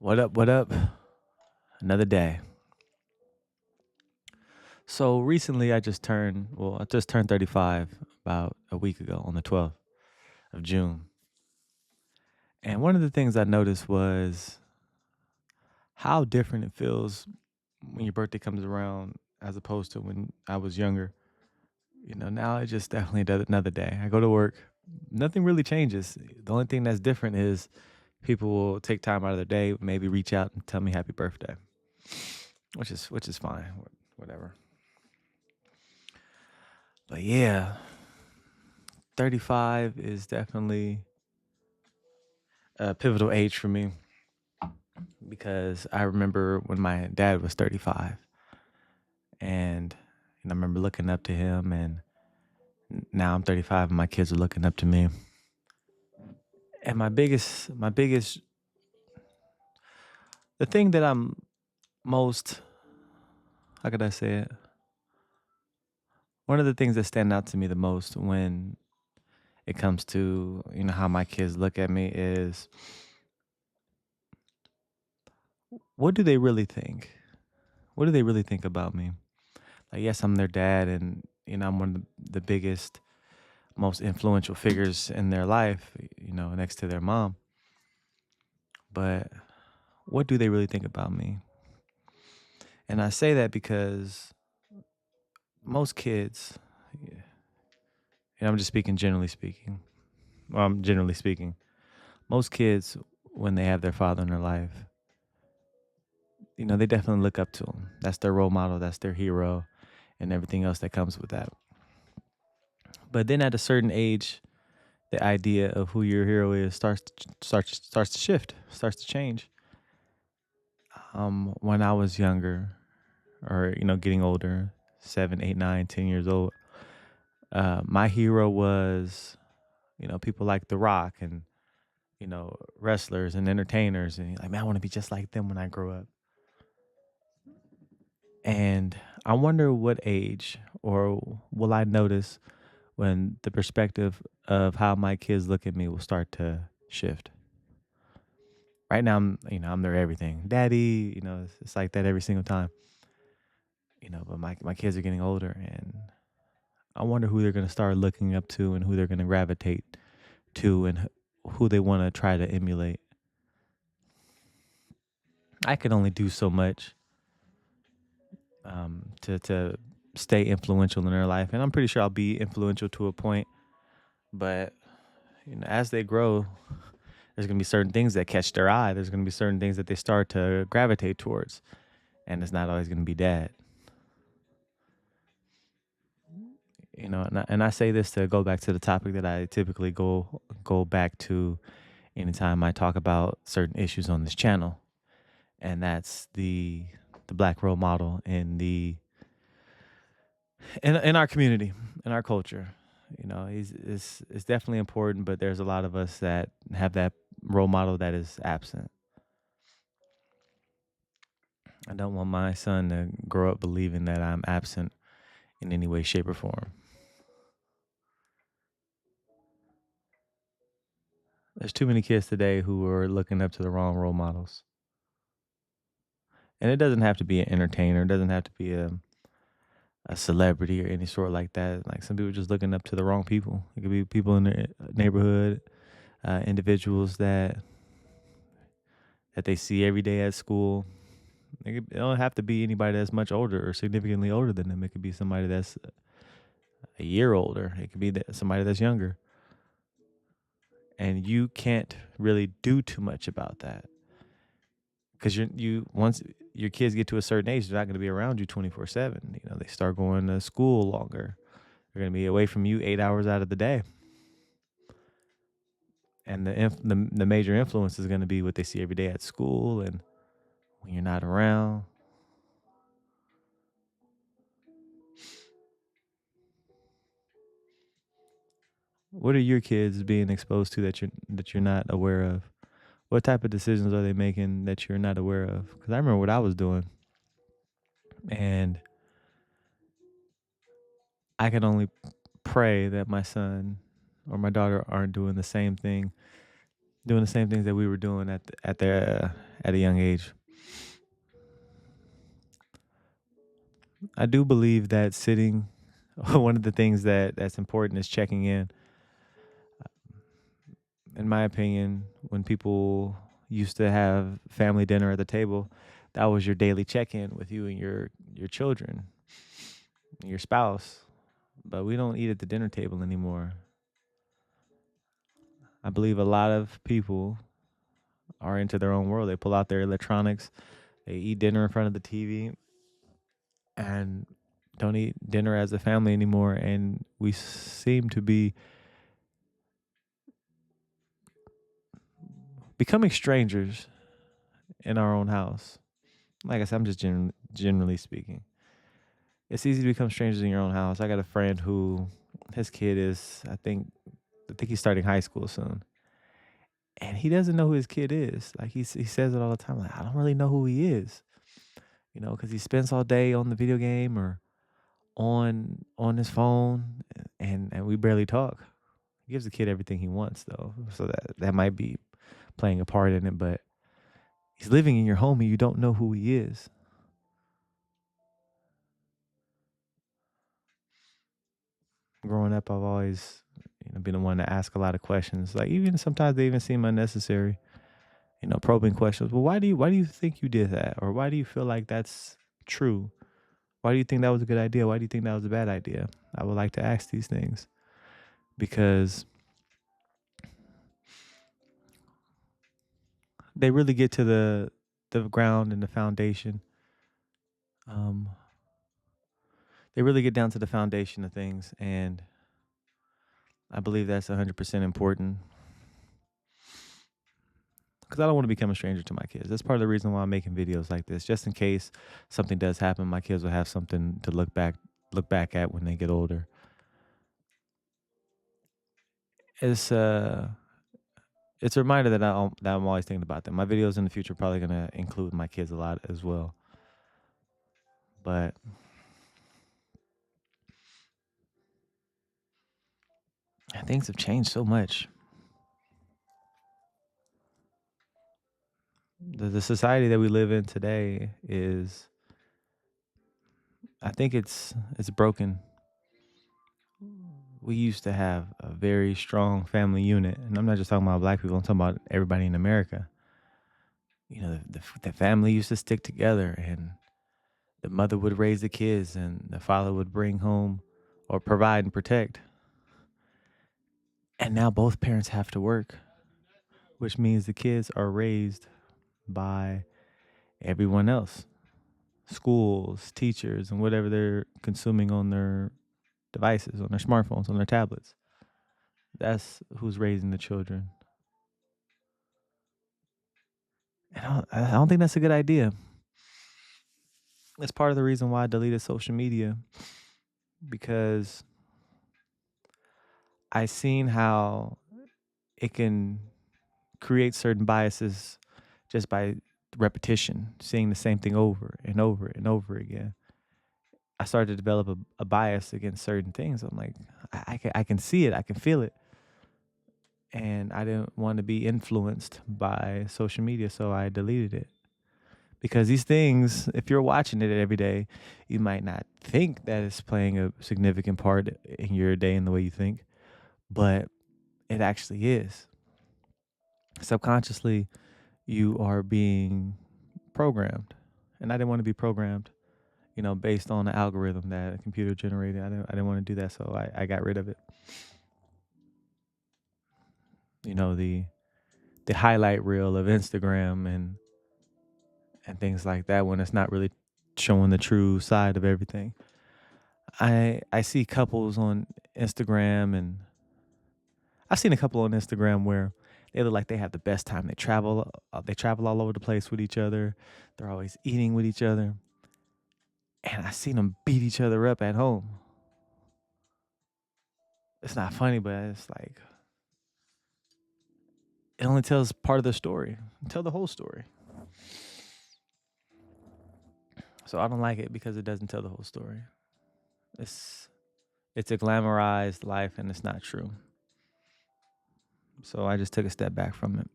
What up? What up? Another day. So recently I just turned 35 about a week ago on the 12th of June. And one of the things I noticed was how different it feels when your birthday comes around as opposed to when I was younger. Now it just definitely does another day. I go to work, nothing really changes. The only thing that's different is people will take time out of their day, maybe reach out and tell me happy birthday, which is fine, whatever. But yeah, 35 is definitely a pivotal age for me because I remember when my dad was 35 and I remember looking up to him, and now I'm 35 and my kids are looking up to me. And my biggest the thing that I'm most, how could I say it? One of the things that stand out to me the most when it comes to, how my kids look at me is, what do they really think? What do they really think about me? Like, yes, I'm their dad, and I'm one of the biggest, most influential figures in their life, next to their mom. But what do they really think about me? And I say that because most kids, yeah, and I'm just speaking generally speaking. Well, I'm generally speaking. Most kids, when they have their father in their life, they definitely look up to him. That's their role model. That's their hero, and everything else that comes with that. But then at a certain age, the idea of who your hero is starts to shift, starts to change. When I was younger, or getting older, 7, 8, 9, 10 years old, my hero was people like The Rock and wrestlers and entertainers, and like, man, I want to be just like them when I grow up. And I wonder what age, or will I notice when the perspective of how my kids look at me will start to shift. Right now, I'm their everything, daddy. It's like that every single time. But my kids are getting older, and I wonder who they're gonna start looking up to, and who they're gonna gravitate to, and who they want to try to emulate. I can only do so much to stay influential in their life, and I'm pretty sure I'll be influential to a point. But as they grow, there's gonna be certain things that catch their eye. There's gonna be certain things that they start to gravitate towards, and it's not always gonna be dad. And I say this to go back to the topic that I typically go back to anytime I talk about certain issues on this channel, and that's the black role model in our community, in our culture. It's definitely important, but there's a lot of us that have that role model that is absent. I don't want my son to grow up believing that I'm absent in any way, shape, or form. There's too many kids today who are looking up to the wrong role models. And it doesn't have to be an entertainer, it doesn't have to be a celebrity or any sort like that. Like, some people just looking up to the wrong people. It could be people in their neighborhood, individuals that they see every day at school. It don't have to be anybody that's much older or significantly older than them. It could be somebody that's a year older. It could be somebody that's younger. And you can't really do too much about that, because you once your kids get to a certain age, they're not going to be around you 24/7. They start going to school longer. They're going to be away from you 8 hours out of the day, and the major influence is going to be what they see every day at school and when you're not around. What are your kids being exposed to that you're not aware of? What type of decisions are they making that you're not aware of? Because I remember what I was doing, and I can only pray that my son or my daughter aren't doing the same thing doing the same things that we were doing at a young age. I do believe that sitting one of the things that's important is checking in my opinion, when people used to have family dinner at the table, that was your daily check-in with you and your children, your spouse. But we don't eat at the dinner table anymore. I believe a lot of people are into their own world. They pull out their electronics, they eat dinner in front of the TV, and don't eat dinner as a family anymore. And we seem to be becoming strangers in our own house. Like I said, I'm just generally speaking. It's easy to become strangers in your own house. I got a friend who his kid is, I think he's starting high school soon, and he doesn't know who his kid is. Like he says it all the time. Like I don't really know who he is, because he spends all day on the video game or on his phone, and we barely talk. He gives the kid everything he wants though, so that might be playing a part in it. But he's living in your home and you don't know who he is. Growing up, I've always been the one to ask a lot of questions. Like even sometimes they even seem unnecessary. Probing questions. Well, why do you think you did that, or why do you feel like that's true? Why do you think that was a good idea? Why do you think that was a bad idea? I would like to ask these things because they really get to the ground and the foundation. Um, they really get down to the foundation of things, and I believe that's 100% important because I don't want to become a stranger to my kids. That's part of the reason why I'm making videos like this, just in case something does happen. My kids will have something to look back at when they get older. It's it's a reminder that I'm always thinking about them. My videos in the future are probably gonna include my kids a lot as well, but things have changed so much. The society that we live in today is, I think it's broken. We used to have a very strong family unit, and I'm not just talking about black people. I'm talking about everybody in America. The family used to stick together, and the mother would raise the kids, and the father would bring home or provide and protect. And now both parents have to work, which means the kids are raised by everyone else, schools, teachers, and whatever they're consuming on their devices, on their smartphones, on their tablets. That's who's raising the children. And I don't think that's a good idea. It's part of the reason why I deleted social media because I seen how it can create certain biases just by repetition, seeing the same thing over and over and over again. I started to develop a bias against certain things. I'm like, I can see it, I can feel it, and I didn't want to be influenced by social media, so I deleted it. Because these things, if you're watching it every day, you might not think that it's playing a significant part in your day and the way you think, but it actually is. Subconsciously, you are being programmed, and I didn't want to be programmed. Based on the algorithm that a computer generated. I didn't want to do that, so I got rid of it. The highlight reel of Instagram and things like that when it's not really showing the true side of everything. I see couples on Instagram, and I've seen a couple on Instagram where they look like they have the best time. They travel all over the place with each other. They're always eating with each other, and I seen them beat each other up at home. It's not funny, but it's like it only tells part of the story. Tell the whole story. So I don't like it because it doesn't tell the whole story. It's it's a glamorized life and it's not true. So I just took a step back from it.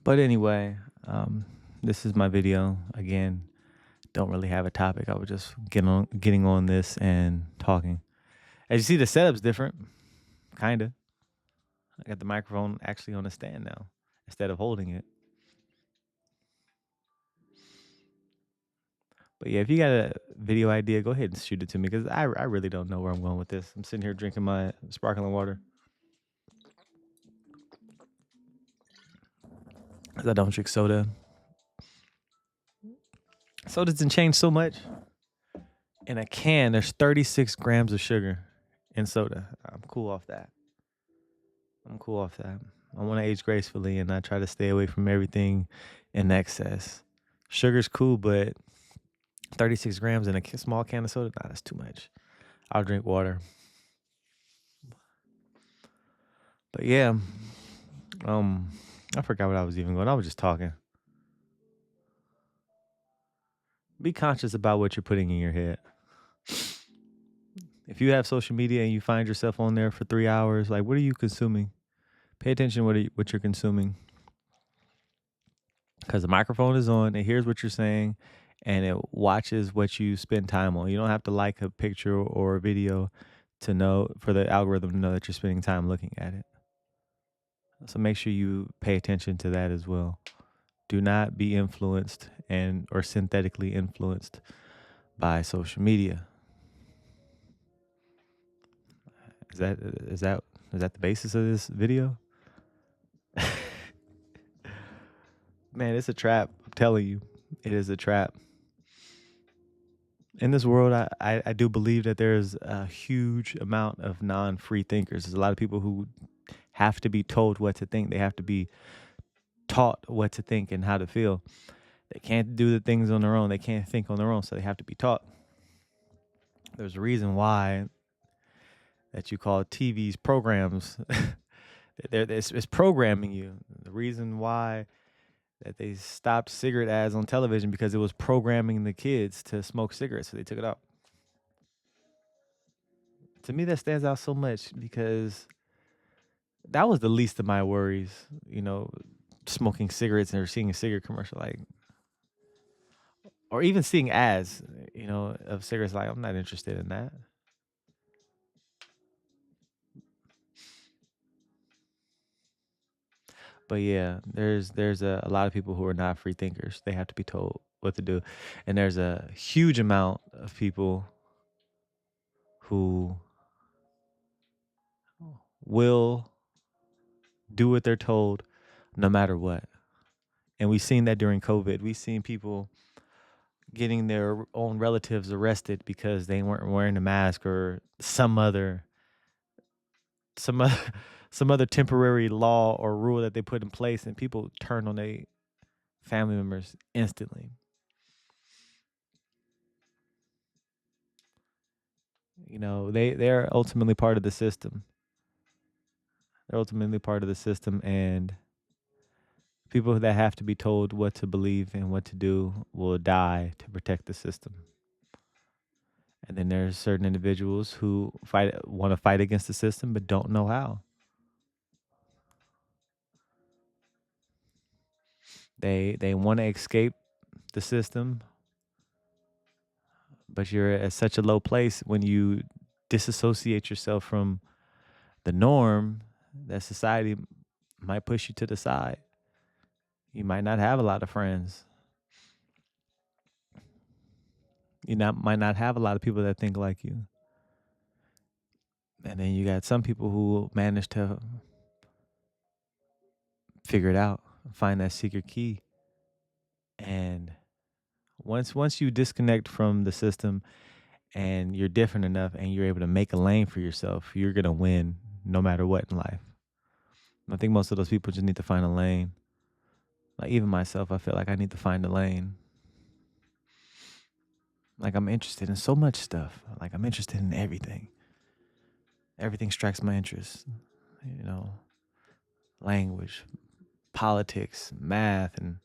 But anyway, this is my video. Again, don't really have a topic. I was just getting on this and talking. As you see, the setup's different, kinda. I got the microphone actually on a stand now instead of holding it. But yeah, if you got a video idea, go ahead and shoot it to me because I really don't know where I'm going with this. I'm sitting here drinking my sparkling water 'cause I don't drink soda. Soda doesn't change so much. In a can, there's 36 grams of sugar in soda. I'm cool off that. I want to age gracefully and I try to stay away from everything in excess. Sugar's cool, but 36 grams in a small can of soda, nah, that's too much. I'll drink water. But yeah, um, I forgot what I was even going. I was just talking. Be conscious about what you're putting in your head. If you have social media and you find yourself on there for 3 hours, like what are you consuming? Pay attention what you're consuming. Because the microphone is on, it hears what you're saying, and it watches what you spend time on. You don't have to like a picture or a video to know for the algorithm to know that you're spending time looking at it. So make sure you pay attention to that as well. Do not be influenced and or synthetically influenced by social media. Is that is that is that the basis of this video? Man, it's a trap. I'm telling you, it is a trap. In this world, I do believe that there's a huge amount of non-free thinkers. There's a lot of people who have to be told what to think. They have to be taught what to think and how to feel. They can't do the things on their own. They can't think on their own, so they have to be taught. There's a reason why that you call TV's programs. It's programming you. The reason why that they stopped cigarette ads on television because it was programming the kids to smoke cigarettes, so they took it out. To me, that stands out so much because that was the least of my worries. Smoking cigarettes or seeing a cigarette commercial, like, or even seeing ads, of cigarettes. Like, I'm not interested in that. But yeah, there's a lot of people who are not free thinkers. They have to be told what to do, and there's a huge amount of people who will do what they're told, no matter what. And we've seen that during COVID. We've seen people getting their own relatives arrested because they weren't wearing a mask or some other some other temporary law or rule that they put in place, and people turn on their family members instantly. They're ultimately part of the system. They're ultimately part of the system, and people that have to be told what to believe and what to do will die to protect the system. And then there's certain individuals who want to fight against the system but don't know how. They want to escape the system, but you're at such a low place when you disassociate yourself from the norm that society might push you to the side. You might not have a lot of friends. Might not have a lot of people that think like you. And then you got some people who manage to figure it out, find that secret key. And once you disconnect from the system and you're different enough and you're able to make a lane for yourself, you're gonna win no matter what in life. I think most of those people just need to find a lane. Like even myself, I feel like I need to find a lane. Like I'm interested in so much stuff. Like I'm interested in everything. Everything strikes my interest. You know, language, politics, math, and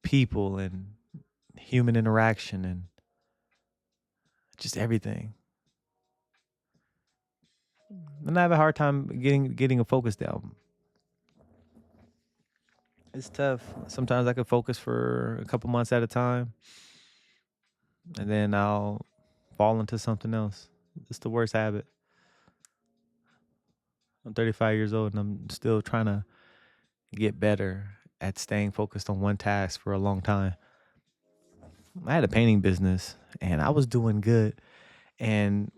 people, and human interaction, and just everything. And I have a hard time getting a focus down. It's tough. Sometimes I can focus for a couple months at a time, and then I'll fall into something else. It's the worst habit. I'm 35 years old and I'm still trying to get better at staying focused on one task for a long time. I had a painting business and I was doing good, and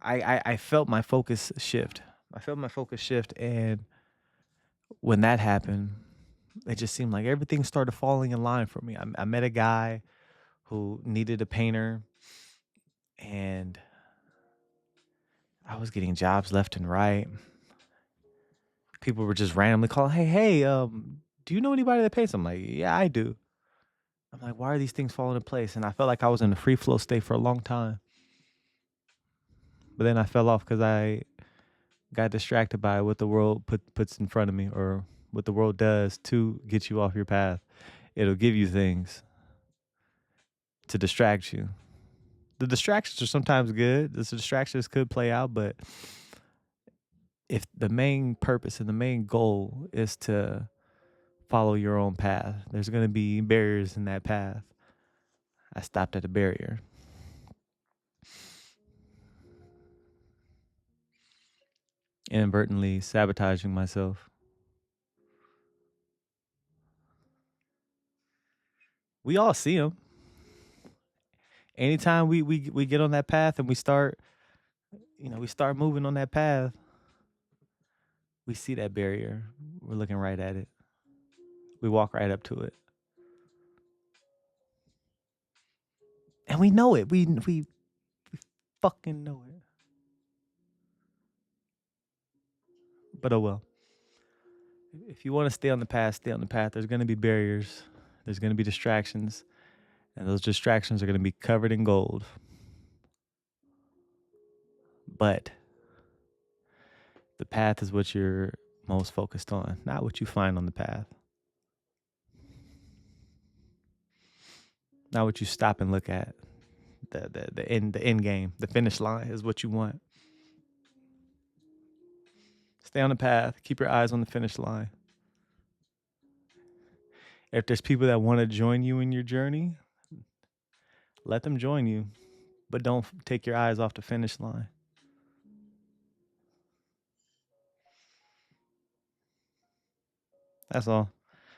I felt my focus shift. I felt my focus shift, and when that happened, it just seemed like everything started falling in line for me. I met a guy who needed a painter, and I was getting jobs left and right. People were just randomly calling, hey, do you know anybody that paints? I'm like, yeah, I do. I'm like, why are these things falling in place? And I felt like I was in a free flow state for a long time. But then I fell off because I got distracted by what the world puts in front of me, or what the world does to get you off your path. It'll give you things to distract you. The distractions are sometimes good. The distractions could play out, but if the main purpose and the main goal is to follow your own path, there's going to be barriers in that path. I stopped at a barrier. Inadvertently sabotaging myself. We all see them. Anytime we get on that path and we start, we start moving on that path, we see that barrier. We're looking right at it. We walk right up to it. And we know it. We fucking know it. But oh well. If you want to stay on the path, stay on the path. There's going to be barriers. There's going to be distractions. And those distractions are going to be covered in gold. But the path is what you're most focused on, not what you find on the path. Not what you stop and look at. The end game, the finish line is what you want. Stay on the path. Keep your eyes on the finish line. If there's people that want to join you in your journey, let them join you, but don't take your eyes off the finish line. That's all.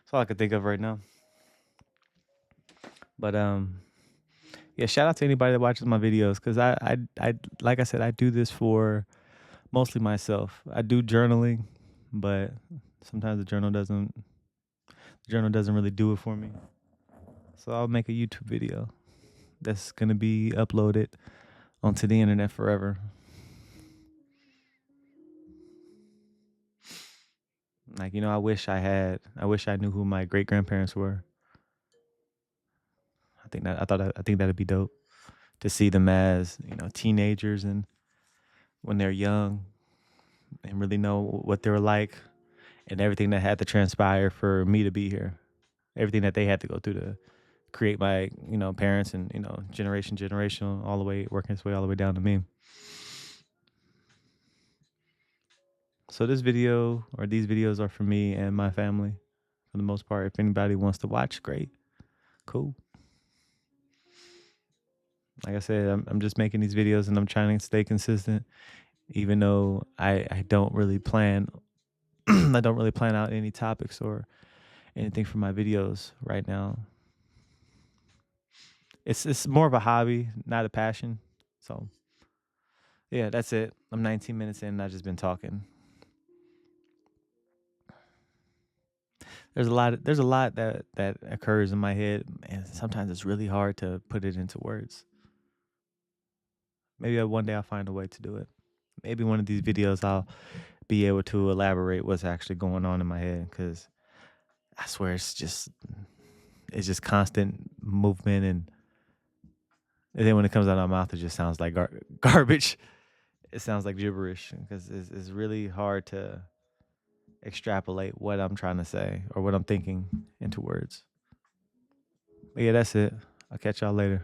That's all I could think of right now. But yeah, shout out to anybody that watches my videos, because I like I said, I do this for mostly myself. I do journaling, but sometimes the journal doesn't really do it for me. So I'll make a YouTube video that's gonna be uploaded onto the internet forever. Like, I wish I knew who my great grandparents were. I think that'd be dope to see them as, teenagers, and when they're young, and really know what they were like, and everything that had to transpire for me to be here. Everything that they had to go through to create my, parents, and, generational, all the way working its way all the way down to me. So this video, or these videos, are for me and my family for the most part. If anybody wants to watch, great. Cool. Like I said, I'm just making these videos and I'm trying to stay consistent, even though I don't really plan I don't really plan out any topics or anything for my videos right now. It's more of a hobby, not a passion. So yeah, that's it. I'm 19 minutes in and I've just been talking. There's a lot that occurs in my head, and sometimes it's really hard to put it into words. Maybe one day I'll find a way to do it. Maybe one of these videos I'll be able to elaborate what's actually going on in my head, because I swear it's just constant movement, and then when it comes out of my mouth, it just sounds like garbage. It sounds like gibberish, because it's really hard to extrapolate what I'm trying to say or what I'm thinking into words. But yeah, that's it. I'll catch y'all later.